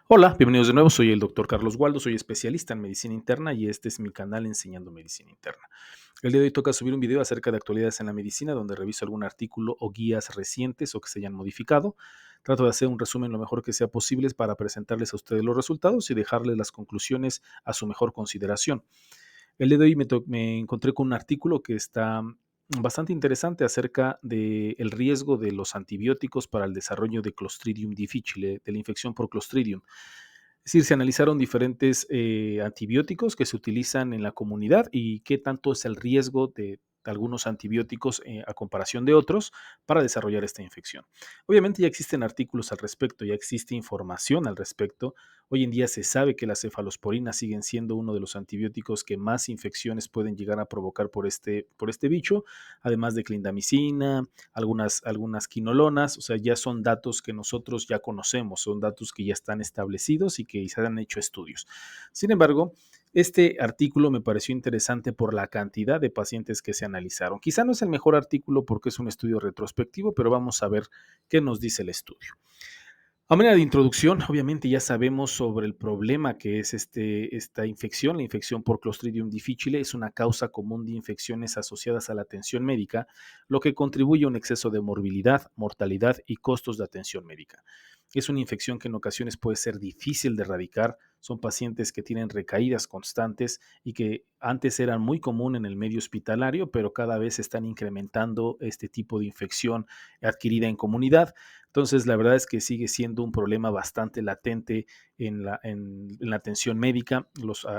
Hola, bienvenidos de nuevo. Soy el doctor Carlos Waldo, soy especialista en medicina interna y este es mi canal Enseñando Medicina Interna. El día de hoy toca subir un video acerca de actualidades en la medicina donde reviso algún artículo o guías recientes o que se hayan modificado. Trato de hacer un resumen lo mejor que sea posible para presentarles a ustedes los resultados y dejarles las conclusiones a su mejor consideración. El día de hoy me encontré con un artículo que está bastante interesante acerca del riesgo de los antibióticos para el desarrollo de Clostridium difficile, de la infección por Clostridium. Es decir, se analizaron diferentes antibióticos que se utilizan en la comunidad y qué tanto es el riesgo de algunos antibióticos a comparación de otros para desarrollar esta infección. Obviamente ya existen artículos al respecto, ya existe información al respecto. Hoy en día se sabe que las cefalosporinas siguen siendo uno de los antibióticos que más infecciones pueden llegar a provocar por este bicho, además de clindamicina, algunas quinolonas. O sea, ya son datos que nosotros ya conocemos, son datos que ya están establecidos y que se han hecho estudios. Sin embargo, este artículo me pareció interesante por la cantidad de pacientes que se analizaron. Quizá no es el mejor artículo porque es un estudio retrospectivo, pero vamos a ver qué nos dice el estudio. A manera de introducción, obviamente ya sabemos sobre el problema que es esta infección. La infección por Clostridium difficile es una causa común de infecciones asociadas a la atención médica, lo que contribuye a un exceso de morbilidad, mortalidad y costos de atención médica. Es una infección que en ocasiones puede ser difícil de erradicar. Son pacientes que tienen recaídas constantes y que antes eran muy común en el medio hospitalario, pero cada vez están incrementando este tipo de infección adquirida en comunidad. Entonces, la verdad es que sigue siendo un problema bastante latente en la atención médica.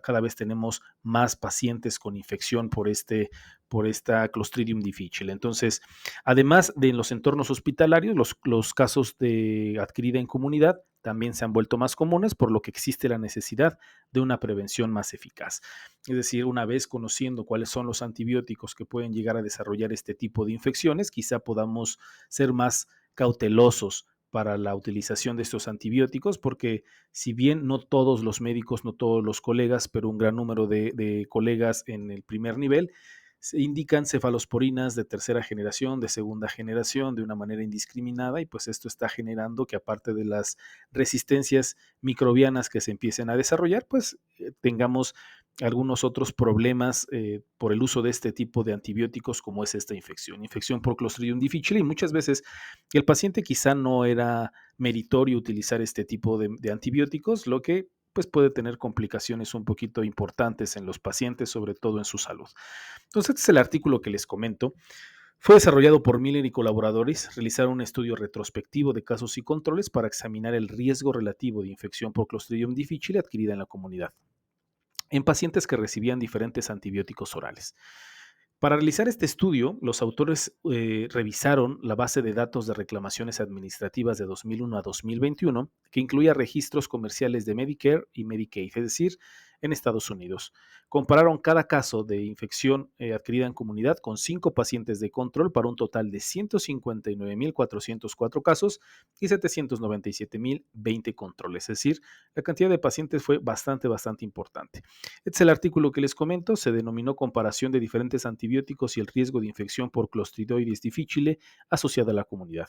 Cada vez tenemos más pacientes con infección por esta Clostridium difficile. Entonces, además de en los entornos hospitalarios, los casos de adquirida en comunidad también se han vuelto más comunes, por lo que existe la necesidad de una prevención más eficaz. Es decir, una vez conociendo cuáles son los antibióticos que pueden llegar a desarrollar este tipo de infecciones, quizá podamos ser más cautelosos para la utilización de estos antibióticos, porque si bien no todos los médicos, no todos los colegas, pero un gran número de colegas en el primer nivel, se indican cefalosporinas de tercera generación, de segunda generación, de una manera indiscriminada, y pues esto está generando que aparte de las resistencias microbianas que se empiecen a desarrollar, pues tengamos algunos otros problemas por el uso de este tipo de antibióticos como es esta infección por Clostridium difficile, y muchas veces el paciente quizá no era meritorio utilizar este tipo de antibióticos, lo que pues puede tener complicaciones un poquito importantes en los pacientes, sobre todo en su salud. Entonces, este es el artículo que les comento. Fue desarrollado por Miller y colaboradores. Realizaron un estudio retrospectivo de casos y controles para examinar el riesgo relativo de infección por Clostridium difficile adquirida en la comunidad en pacientes que recibían diferentes antibióticos orales. Para realizar este estudio, los autores revisaron la base de datos de reclamaciones administrativas de 2001 a 2021, que incluía registros comerciales de Medicare y Medicaid, es decir, en Estados Unidos. Compararon cada caso de infección adquirida en comunidad con 5 pacientes de control para un total de 159.404 casos y 797.020 controles. Es decir, la cantidad de pacientes fue bastante importante. Este es el artículo que les comento. Se denominó comparación de diferentes antibióticos y el riesgo de infección por Clostridioides difficile asociada a la comunidad.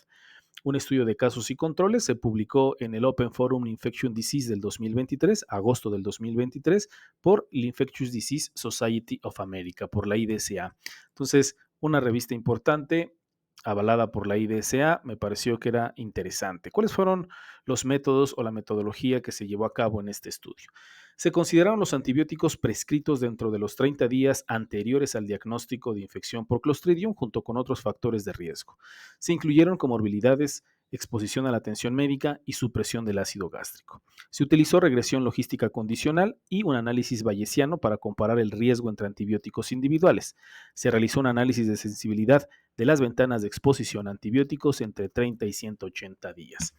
Un estudio de casos y controles se publicó en el Open Forum Infection Disease del 2023, agosto del 2023, por la Infectious Disease Society of America, por la IDSA. Entonces, una revista importante, avalada por la IDSA, me pareció que era interesante. ¿Cuáles fueron los métodos o la metodología que se llevó a cabo en este estudio? Se consideraron los antibióticos prescritos dentro de los 30 días anteriores al diagnóstico de infección por Clostridium junto con otros factores de riesgo. Se incluyeron comorbilidades, exposición a la atención médica y supresión del ácido gástrico. Se utilizó regresión logística condicional y un análisis bayesiano para comparar el riesgo entre antibióticos individuales. Se realizó un análisis de sensibilidad de las ventanas de exposición a antibióticos entre 30 y 180 días.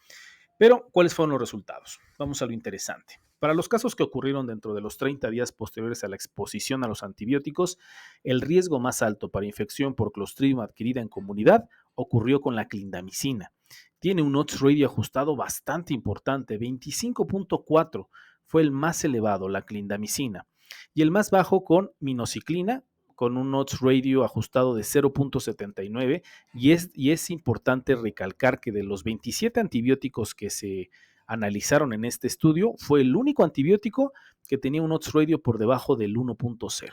Pero, ¿cuáles fueron los resultados? Vamos a lo interesante. Para los casos que ocurrieron dentro de los 30 días posteriores a la exposición a los antibióticos, el riesgo más alto para infección por Clostridium adquirida en comunidad ocurrió con la clindamicina. Tiene un odds ratio ajustado bastante importante, 25.4 fue el más elevado, la clindamicina, y el más bajo con minociclina, con un odds ratio ajustado de 0.79, y es importante recalcar que de los 27 antibióticos que se analizaron en este estudio, fue el único antibiótico que tenía un odds ratio por debajo del 1.0.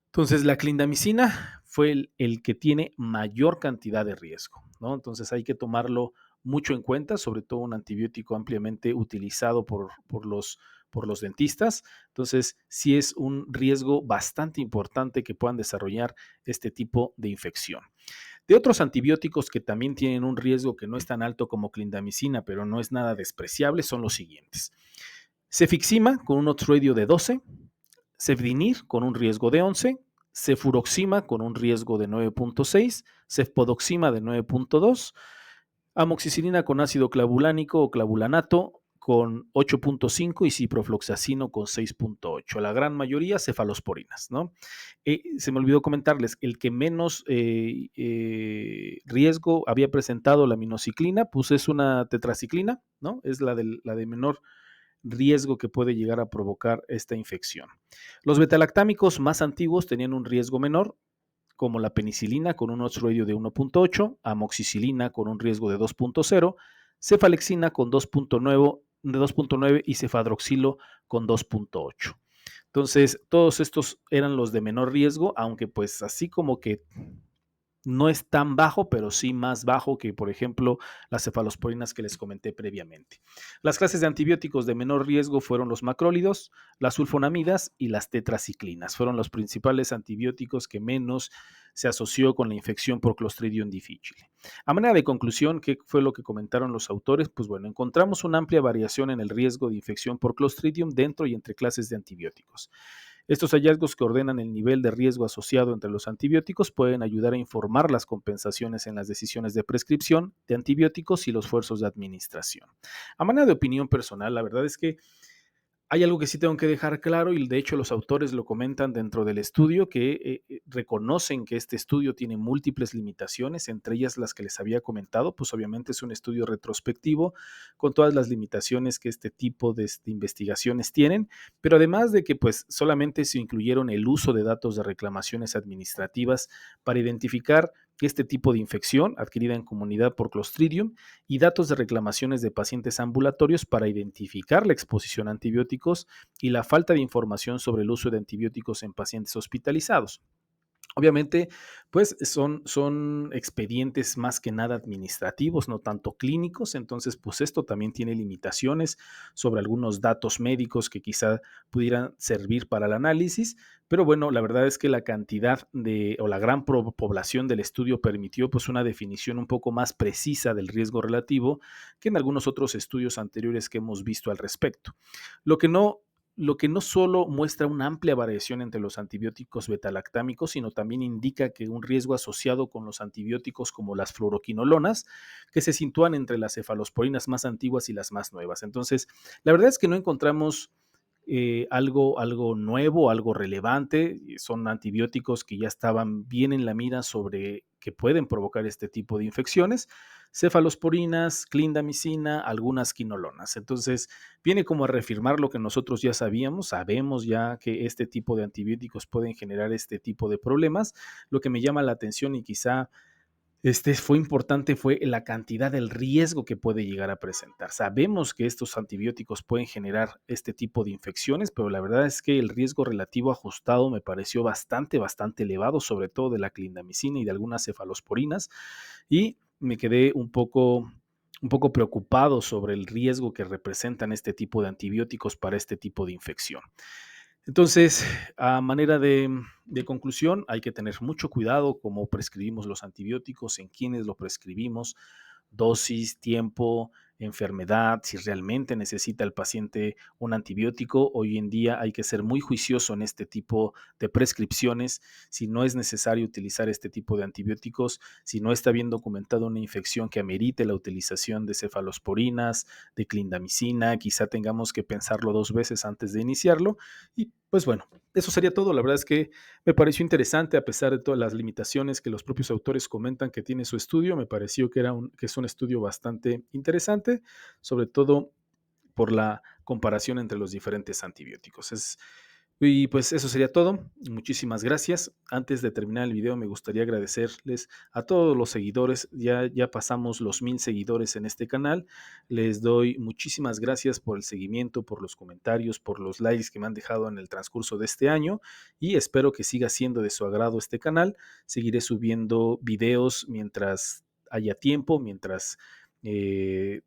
Entonces, la clindamicina fue el que tiene mayor cantidad de riesgo, ¿no? Entonces, hay que tomarlo mucho en cuenta, sobre todo un antibiótico ampliamente utilizado por los dentistas. Entonces, sí es un riesgo bastante importante que puedan desarrollar este tipo de infección. De otros antibióticos que también tienen un riesgo que no es tan alto como clindamicina, pero no es nada despreciable, son los siguientes. Cefixima con un odds ratio de 12, Cefdinir con un riesgo de 11, Cefuroxima con un riesgo de 9.6, Cefpodoxima de 9.2, amoxicilina con ácido clavulánico o clavulanato con 8.5 y ciprofloxacino con 6.8. La gran mayoría cefalosporinas, ¿no? Se me olvidó comentarles, el que menos riesgo había presentado la minociclina, pues es una tetraciclina, ¿no? Es la de menor riesgo que puede llegar a provocar esta infección. Los betalactámicos más antiguos tenían un riesgo menor, como la penicilina con un odds ratio de 1.8, amoxicilina con un riesgo de 2.0, cefalexina con 2.9 y cefadroxilo con 2.8. Entonces, todos estos eran los de menor riesgo, aunque pues así como que no es tan bajo, pero sí más bajo que, por ejemplo, las cefalosporinas que les comenté previamente. Las clases de antibióticos de menor riesgo fueron los macrólidos, las sulfonamidas y las tetraciclinas. Fueron los principales antibióticos que menos se asoció con la infección por Clostridium difficile. A manera de conclusión, ¿qué fue lo que comentaron los autores? Pues bueno, encontramos una amplia variación en el riesgo de infección por Clostridium dentro y entre clases de antibióticos. Estos hallazgos que ordenan el nivel de riesgo asociado entre los antibióticos pueden ayudar a informar las compensaciones en las decisiones de prescripción de antibióticos y los esfuerzos de administración. A manera de opinión personal, la verdad es que hay algo que sí tengo que dejar claro y de hecho los autores lo comentan dentro del estudio, que reconocen que este estudio tiene múltiples limitaciones, entre ellas las que les había comentado, pues obviamente es un estudio retrospectivo con todas las limitaciones que este tipo de investigaciones tienen, pero además de que pues solamente se incluyeron el uso de datos de reclamaciones administrativas para identificar este tipo de infección adquirida en comunidad por Clostridium y datos de reclamaciones de pacientes ambulatorios para identificar la exposición a antibióticos y la falta de información sobre el uso de antibióticos en pacientes hospitalizados. Obviamente, pues son expedientes más que nada administrativos, no tanto clínicos, entonces pues esto también tiene limitaciones sobre algunos datos médicos que quizá pudieran servir para el análisis, pero bueno, la verdad es que la cantidad de o la gran población del estudio permitió pues una definición un poco más precisa del riesgo relativo que en algunos otros estudios anteriores que hemos visto al respecto. Lo que no lo que no solo muestra una amplia variación entre los antibióticos betalactámicos, sino también indica que un riesgo asociado con los antibióticos como las fluoroquinolonas, que se sitúan entre las cefalosporinas más antiguas y las más nuevas. Entonces, la verdad es que no encontramos algo nuevo, algo relevante. Son antibióticos que ya estaban bien en la mira sobre que pueden provocar este tipo de infecciones. Cefalosporinas, clindamicina, algunas quinolonas. Entonces, viene como a reafirmar lo que nosotros ya sabíamos. Sabemos ya que este tipo de antibióticos pueden generar este tipo de problemas. Lo que me llama la atención y quizá fue importante fue la cantidad del riesgo que puede llegar a presentar. Sabemos que estos antibióticos pueden generar este tipo de infecciones, pero la verdad es que el riesgo relativo ajustado me pareció bastante elevado, sobre todo de la clindamicina y de algunas cefalosporinas, y me quedé un poco preocupado sobre el riesgo que representan este tipo de antibióticos para este tipo de infección. Entonces, a manera de conclusión, hay que tener mucho cuidado cómo prescribimos los antibióticos, en quiénes lo prescribimos, dosis, tiempo, enfermedad, si realmente necesita el paciente un antibiótico. Hoy en día hay que ser muy juicioso en este tipo de prescripciones. Si no es necesario utilizar este tipo de antibióticos, si no está bien documentada una infección que amerite la utilización de cefalosporinas, de clindamicina, quizá tengamos que pensarlo dos veces antes de iniciarlo. Y pues bueno, eso sería todo. La verdad es que me pareció interesante, a pesar de todas las limitaciones que los propios autores comentan que tiene su estudio, me pareció que es un estudio bastante interesante, sobre todo por la comparación entre los diferentes antibióticos. Y pues eso sería todo. Muchísimas gracias. Antes de terminar el video, me gustaría agradecerles a todos los seguidores. Ya pasamos los 1000 seguidores en este canal. Les doy muchísimas gracias por el seguimiento, por los comentarios, por los likes que me han dejado en el transcurso de este año y espero que siga siendo de su agrado este canal. Seguiré subiendo videos mientras haya tiempo, mientras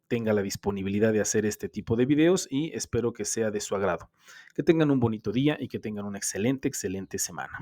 tenga la disponibilidad de hacer este tipo de videos y espero que sea de su agrado. Que tengan un bonito día y que tengan una excelente, excelente semana.